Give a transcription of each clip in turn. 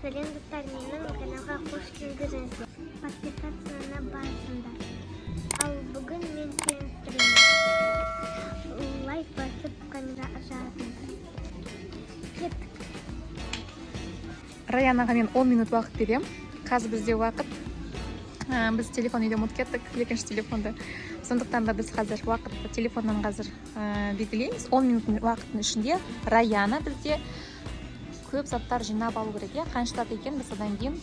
Сәлем достар, менің каналға қош келдіңіздер. Подписаться барысыңдар. Ал бүгін мен сеністіремін. Лайк басып камера жазыңдар. Кеттік. Раянаға мен 10 минут уақыт берем. Қазір бізде уақыт. Біз телефон үйде ұмытып кеттік, екінші телефонды. Сондықтан да біз қазір уақытты телефоннан қазір белгілейміз. 10 минуттың уақыттың ішінде Раяна бізде көп заттар жинап алу керек. Қанша зат екен біз одан кейін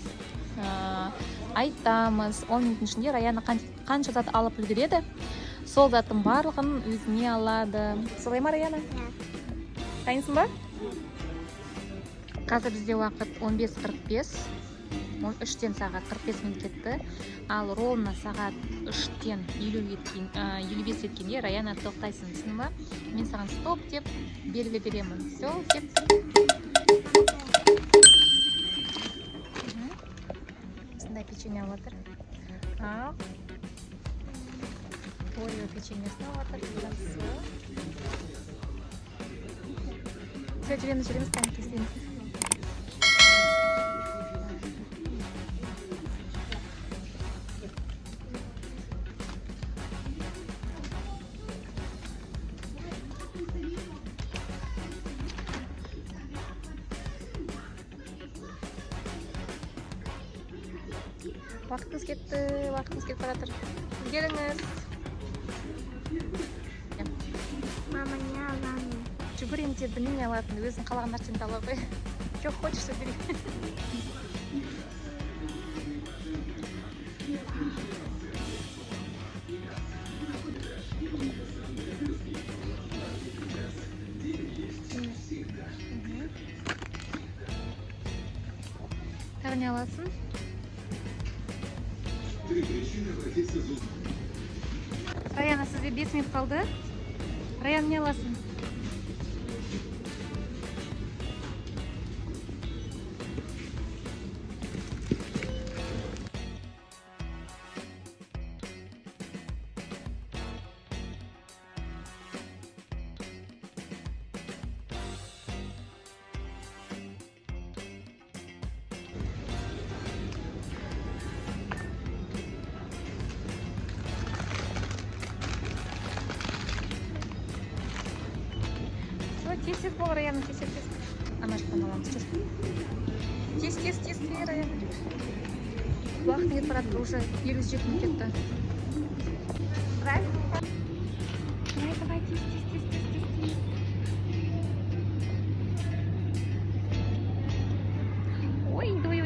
айтамыз. 10 минуттың ішінде Раяна қанша зат алып үлгереді, сол заттың барлығын өзіне алады. Солай ма, Раяна? Дайынсың ба? Қазір бізде уақыт 15:45. 3-тен сағат 45 минут кетті. Ал ровно сағат 3-тен 55 еткенде Раяна тоқтайсың, түсіндің ба? Мен саған стоп деп белгі беремін. Все, кет. Осындай печенье алып отыр. Ал. Орео печеньесін алып отыр. Все, жүреміз, тәңкесін. Уақытымыз кетті бара жатыр. Үлгеріңіз. Мама, не аламын. Жүгірем деп не алатын, өзің қалаған нәрсені ала қой. Жоқ, хочется бери. Тағы не аласың? Раяна, сізде 5 минут қалды. Раяна, не аласың? Тез бол, Раяна, тез. Ана жақтан аламыз, жүр. Тез, Раяна. Уақыт кетіп барады, уже 57 минут кетті. Правильно? Давай, тез. Ой, давай.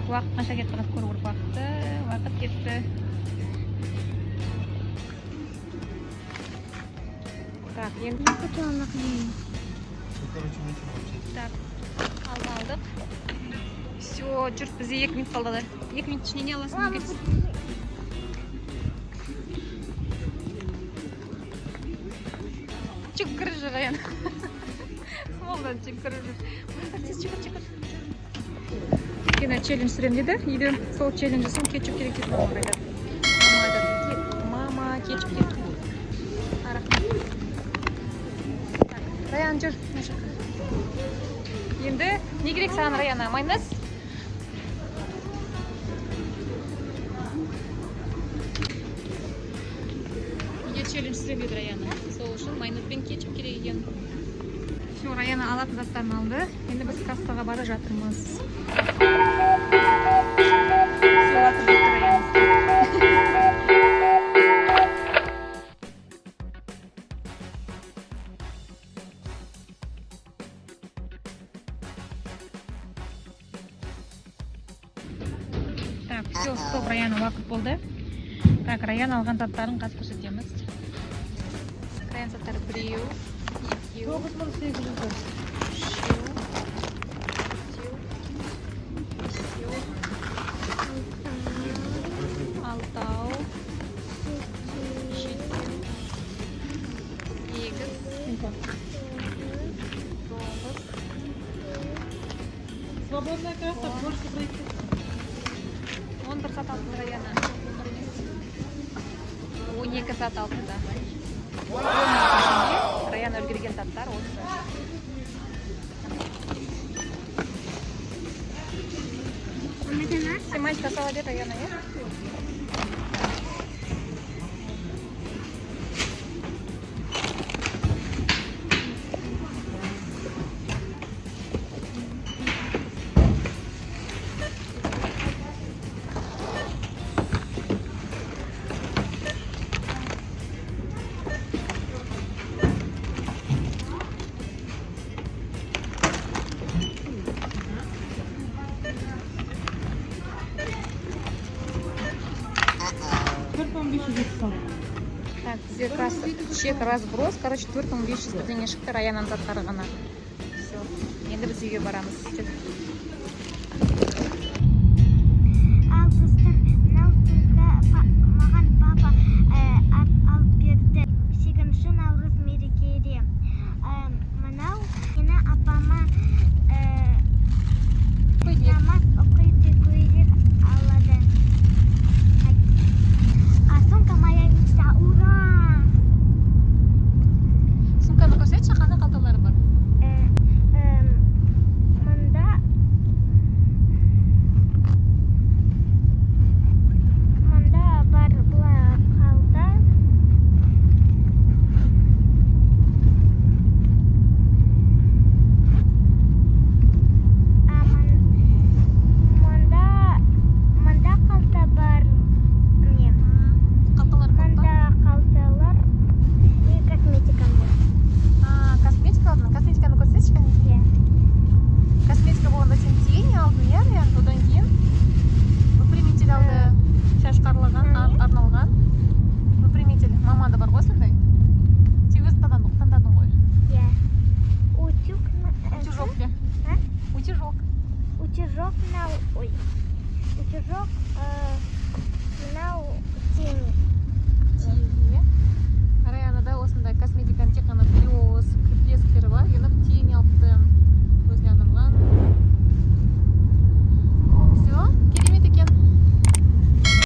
Уақыт қанша кетті, көру керек уақыт кетті. Так, енді алдық. Все, жүр, бізде 2 минут қалды. 2 минут ішіне не аласың? Жүгір жүр, Раяна. Смолдан жүгір жүр. Жүгір. Yine challenge sürem dedi. Yedi sol challenge'ın ketchup керек деп мама айтады. Мама, кетчуп керек. Раяна жүр. Енді не керек саған, Раяна? Майонез? Неге challenge сürем dedi Раяна? Сол үшін майонез бен кетчуп керек екен. Все, Раяна алатын заттарын алды. Енді біз кассаға бара жатырмыз. Так, все, стоп, Раяна, уақыт болды. Так, Раяна алған заттарын қазір көрсетеміз. Раяна заттары 1, 2, Свободная касса, можете пройти. Он 30 Раяна. 2 saat altında. Rayyan өлгерген заттар осы. Семашка сала бер Раяна, иә? Так, бізде как раз чек разброс. Короче, 4500 бірдеңе шықты Раянан заттары ғана. Все. Енді біз үйге барамыз. Ал достар, мынау сумка маған папа алып берді. 8 наурыз мерекеде. Мынау мені апама намаз оқиды көйлек алады. А сумка моя мечта. Ура! Сумканы көрсетші, қандай қалталары бар? Мында бар бұлар қалта. Мында қалта бар. Не? Қалталар көп Мында па? қалталар и косметикам бар. Косметика алдың? Косметиканы көрсетші кәне? Иә. Косметика болғанда сен тегін алдың, иә? Одан кейін выпрямитель алды. Шаш қарылған, арналған. Выпрямитель. Мамада бар ғой сондай. Сен өз таңдадың ғой. Иә. Утюг. Утюжок де. А? Утюжок. Утюжок на... Ой. Утюжок